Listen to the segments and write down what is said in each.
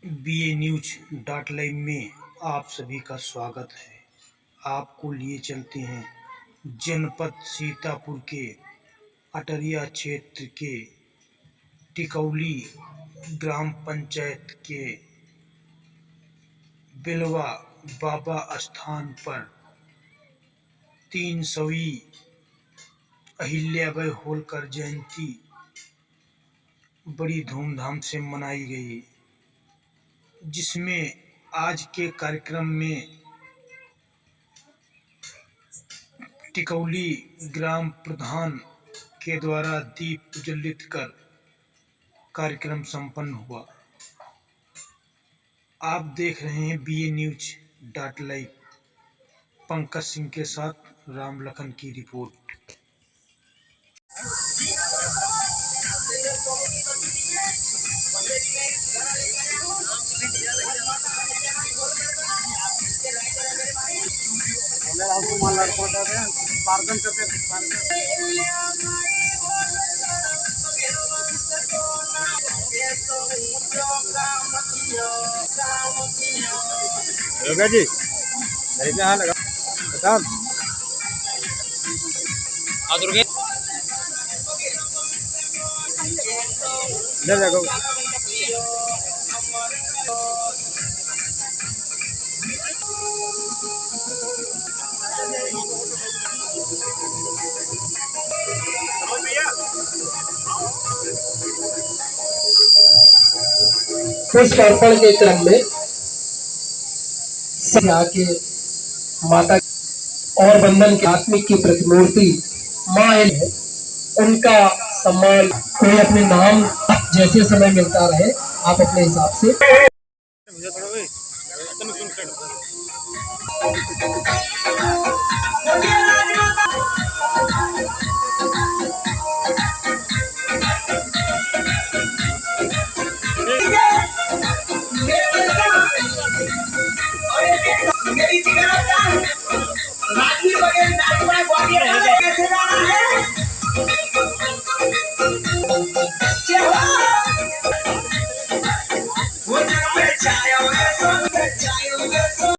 BA news dot live में आप सभी का स्वागत है। आपको लिए चलते हैं जनपद सीतापुर के अटरिया क्षेत्र के टिकौली ग्राम पंचायत के बिलवा बाबा स्थान पर 300वीं अहिल्याबाई होलकर जयंती बड़ी धूमधाम से मनाई गई, जिसमें आज के कार्यक्रम में टिकौली ग्राम प्रधान के द्वारा दीप प्रज्वलित कर कार्यक्रम संपन्न हुआ। आप देख रहे हैं BA news dot live. Pankaj Singh के साथ राम लखन की रिपोर्ट। योगा जी मेरे क्या हाल लगा बता दुर्गे ले जाओ। पुष्पार्पण के क्रम में आके माता और वंदन के आत्मिक की प्रतिमूर्ति मां है, उनका सम्मान कोई अपने नाम जैसे समय मिलता रहे, आप अपने हिसाब से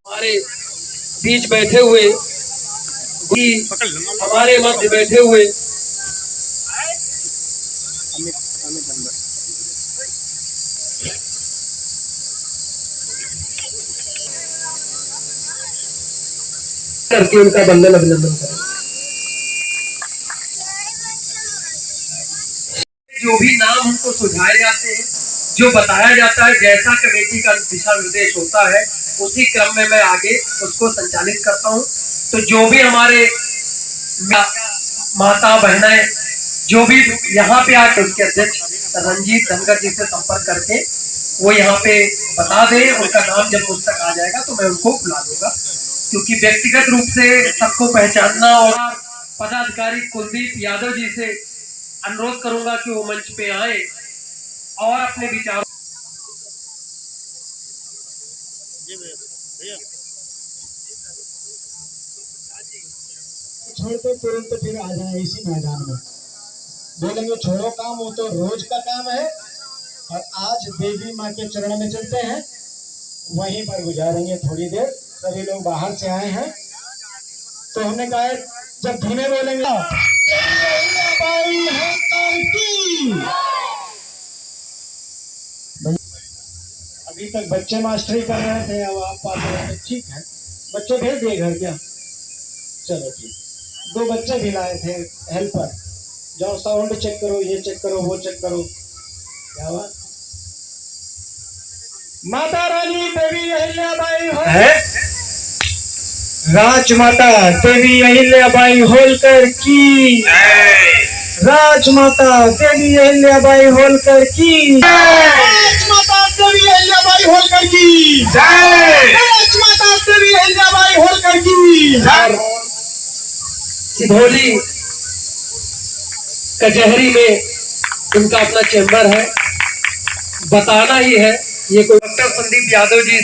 हमारे बीच बैठे हुए हमारे मध्य बैठे हुए करके उनका वंदन अभिनंदन करें। जो भी नाम हमको सुझाए जाते हैं, जो बताया जाता है, जैसा कमेटी का दिशा निर्देश होता है, उसी क्रम में मैं आगे उसको संचालित करता हूं। तो जो भी हमारे माता बहनें जो भी यहाँ पे आके उसके अध्यक्ष रंजीत धनगर जी से संपर्क करके वो यहाँ पे बता दे, उनका नाम जब मुझ तक आ जाएगा तो मैं उनको बुला दूंगा, क्योंकि व्यक्तिगत रूप से सबको पहचानना। और पदाधिकारी कुलदीप यादव जी से अनुरोध करूंगा कि वो मंच पे आए और अपने विचारों छोड़ते तुरंत फिर आ जाए इसी मैदान में, बोलेंगे छोड़ो काम, वो तो रोज का काम है। और आज देवी माँ के चरण में चलते हैं, वहीं पर गुजारेंगे थोड़ी देर। सभी लोग बाहर से आए हैं तो हमने कहा जब धीमे बोलेंगे अभी तक बच्चे मास्टरी कर रहे थे, अब आप पास रहे थे, ठीक है। बच्चे भेज दिए घर क्या? चलो ठीक। 2 बच्चे भी लाए थे हेल्पर, जाओ साउंड चेक करो, ये चेक करो, वो चेक करो। क्या बात? माता रानी देवी अहिल्याबाई राजमाता देवी अहिल्याबाई होलकर की, राजमाता देवी अहिल्याबाई होलकर की, राजमाता देवी अहिल्याबाई होलकर की जय, राजमाता देवी अहिल्याबाई होलकर की जय। सिधौली कचहरी में उनका अपना चैम्बर है, बताना ही है। ये कोई डॉक्टर संदीप यादव जी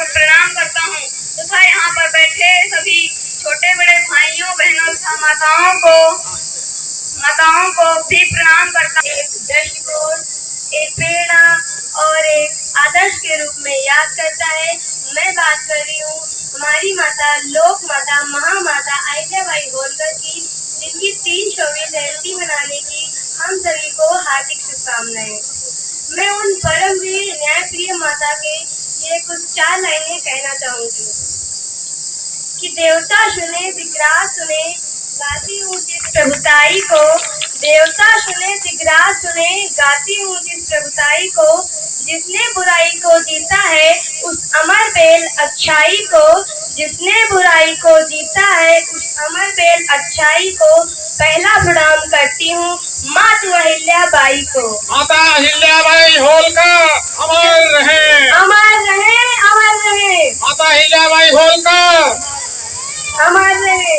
प्रणाम करता हूँ तथा यहाँ पर बैठे सभी छोटे बड़े भाइयों बहनों तथा माताओं को भी प्रणाम करता हूँ। एक दृष्टिकोण, एक प्रेरणा और एक आदर्श के रूप में याद करता है। मैं बात कर रही हूँ हमारी माता, लोक माता, महामाता अहिल्याबाई होलकर की, जिनकी 300वीं जयंती मनाने की हम सभी को हार्दिक शुभकामनाएं। मैं उन परमवीर न्यायप्रिय माता के ये कुछ 4 लाइनें कहना चाहूंगी कि देवता सुने विग्रह सुने, गाती हूँ जिस प्रभुताई को। देवता सुने विग्रह सुने, गाती हूँ जिस प्रभुताई को। जिसने बुराई को जीता है उस अमर बेल अच्छाई को। जिसने बुराई को जीता है उस अमर बेल अच्छाई को। पहला प्रणाम करती हूँ माता अहिल्याबाई को। माता अहिल्याबाई होलकर अमर रहे, अमर रहे, अमर रहे। माता अहिल्याबाई होलकर। अमर रहे।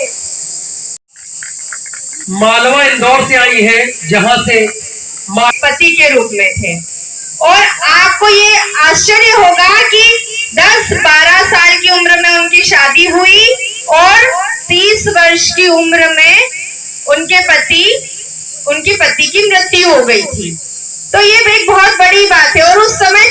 मालवा इंदौर से आई है, जहां से पति के रूप में थे। और आपको ये आश्चर्य होगा कि 10-12 साल की उम्र में उनकी शादी हुई और 30 वर्ष की उम्र में उनके पति की मृत्यु हो गई थी। तो ये एक बहुत बड़ी बात है। और उस समय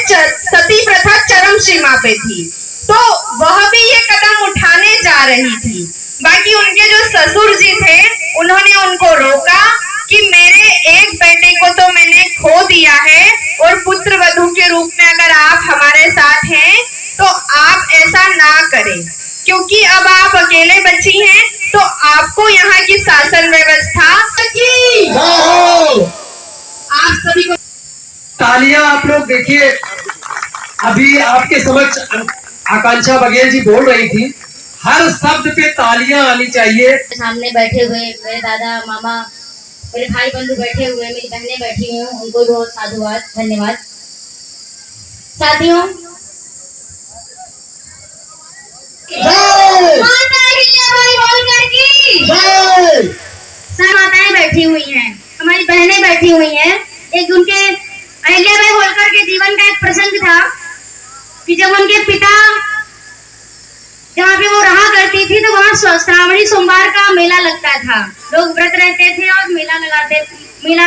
सती प्रथा चरम सीमा पे थी, तो वह भी ये कदम उठाने जा रही थी। बाकी उनके जो ससुर जी थे, उन्होंने उनको रोका कि मेरे एक बेटे को तो मैंने खो दिया है, और पुत्र वधू के रूप में अगर आप हमारे साथ हैं तो आप ऐसा ना करें, क्योंकि अब आप अकेले बची हैं, तो आपको यहाँ की शासन व्यवस्था आप सभी को तालियां आप लोग देखिए। अभी आपके समक्ष आकांक्षा बघेल जी बोल रही थी, हर शब्द पे तालियां आनी चाहिए। सामने बैठे हुए मेरे दादा, मामा, मेरे भाई बंधु बैठे हुए, मेरी बहनें बैठी हुई, उनको बहुत साधुवाद, धन्यवाद। साथियों, माता अहिल्याबाई होलकर की जय। सब माताएं बैठी हुई हैं, हमारी बहनें बैठी हुई हैं। एक उनके अहिल्याबाई होलकर के जीवन का एक प्रसंग था कि जब उनके पिता जहाँ पे वो रहा करती थी, तो वहाँ श्रावणी सोमवार का मेला लगता था। लोग व्रत रहते थे और मेला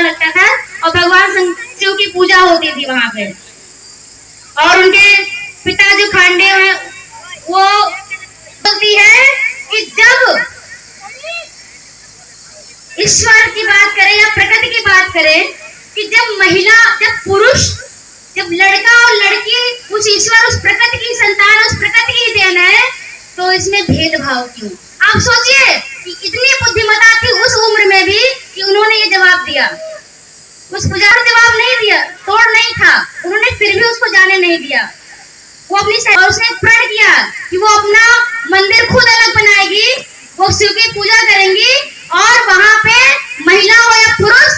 लगता था, और भगवान शिव की पूजा होती थी वहाँ पे। और उनके पिता जो खांडे हैं, वो बोलती है कि जब ईश्वर की बात करें या प्रकृति की बात करें, कि जब पुरुष, जब लड़का और लड़की उस ईश्वर, उस प्रकृति की संतान, उस प्रकृति की देन है, तो इसमें भेदभाव क्यों? आप सोचिए कि इतनी बुद्धिमता थी उस उम्र में भी कि उन्होंने ये जवाब दिया। उस पुजारी जवाब नहीं दिया, तोड़ नहीं था, उन्होंने फिर भी उसको जाने नहीं दिया। वो और उसने प्रण किया कि वो अपना मंदिर खुद अलग बनाएगी, वो शिव की पूजा करेंगी, और वहां पे महिला हो या पुरुष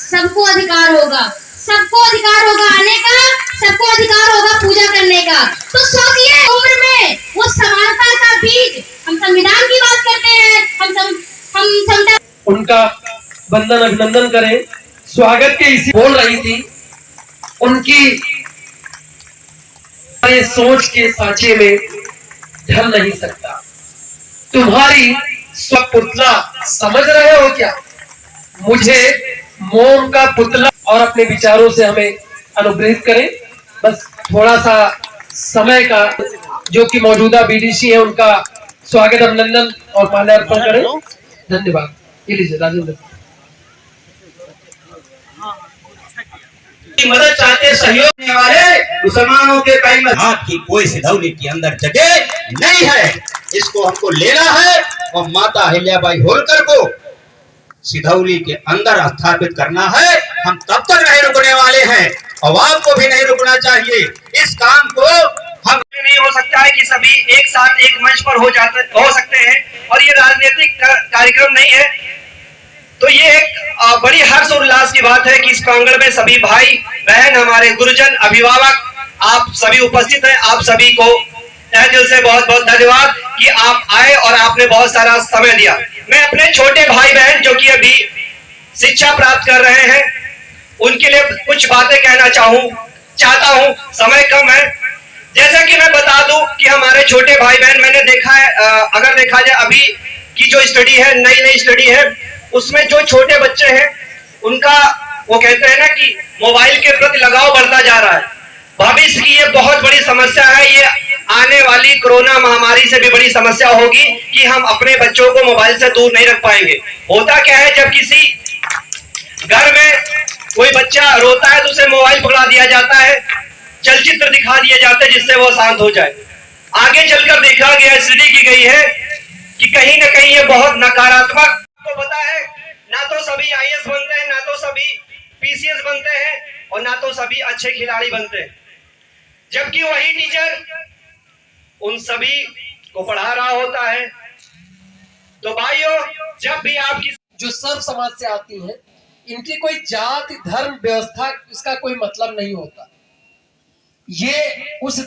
सबको अधिकार होगा, सबको अधिकार होगा आने का, सबको अधिकार होगा पूजा करने का। तो सोचिए उम्र में वो समानता का बीज, हम संविधान की बात करते हैं, हम समता, उनका वंदन अभिनंदन करें। स्वागत के इसी बोल रही थी, उनकी ये सोच के सांचे में ढल नहीं सकता। तुम्हारी स्वपुतला समझ रहे हो क्या? मुझे मोम का पुतला, और अपने विचारों से हमें अनुग्रहित करें। बस थोड़ा सा समय का, जो कि मौजूदा बीडीसी है, उनका स्वागत अभिनंदन और माल्यार्पण करें। धन्यवाद। ये लीजिए राजेंद्र। मदद चाहते, सहयोग देने वाले मुसलमानों के कई हाथ की कोई सिधौली के अंदर जगह नहीं है। इसको हमको लेना है और माता अहिल्याबाई होलकर को सिधौली के अंदर स्थापित करना है। हम तब तक नहीं रुकने वाले हैं, और आपको भी नहीं रुकना चाहिए। इस काम को हम नहीं हो सकता है कि सभी एक साथ एक मंच पर हो सकते हैं, और ये राजनीतिक कार्यक्रम नहीं है। तो ये एक बड़ी हर्ष और उल्लास की बात है कि इस प्रांगण में सभी भाई बहन, हमारे गुरुजन, अभिभावक, आप सभी उपस्थित हैं। आप सभी को तहे दिल से बहुत बहुत धन्यवाद कि आप आए और आपने बहुत सारा समय दिया। मैं अपने छोटे भाई बहन जो कि अभी शिक्षा प्राप्त कर रहे हैं, उनके लिए कुछ बातें कहना चाहता हूं। समय कम है। जैसा कि मैं बता दूं कि हमारे छोटे भाई बहन, मैंने देखा है, अगर देखा जाए अभी की जो स्टडी है, नई स्टडी है, उसमें जो छोटे बच्चे हैं उनका वो कहते हैं ना कि मोबाइल के प्रति लगाव बढ़ता जा रहा है। भविष्य की ये बहुत बड़ी समस्या है। ये आने वाली कोरोना महामारी से भी बड़ी समस्या होगी कि हम अपने बच्चों को मोबाइल से दूर नहीं रख पाएंगे। होता क्या है, जब किसी घर में कोई बच्चा रोता है तो उसे मोबाइल पकड़ा दिया जाता है, चलचित्र दिखा दिए जाते हैं जिससे वो शांत हो जाए। आगे चलकर देखा गया, स्टडी की गई है कि कहीं ना कहीं ये बहुत नकारात्मक, तो पता है ना तो सभी आईएएस बनते हैं, ना तो सभी पीसीएस बनते हैं और ना तो सभी अच्छे खिलाड़ी बनते हैं, जबकि वही टीचर उन सभी को पढ़ा रहा होता है। तो भाइयों, जब भी आपकी जो सर्व समाज से आती हैं, इनकी कोई जाति धर्म व्यवस्था इसका कोई मतलब नहीं होता। ये उस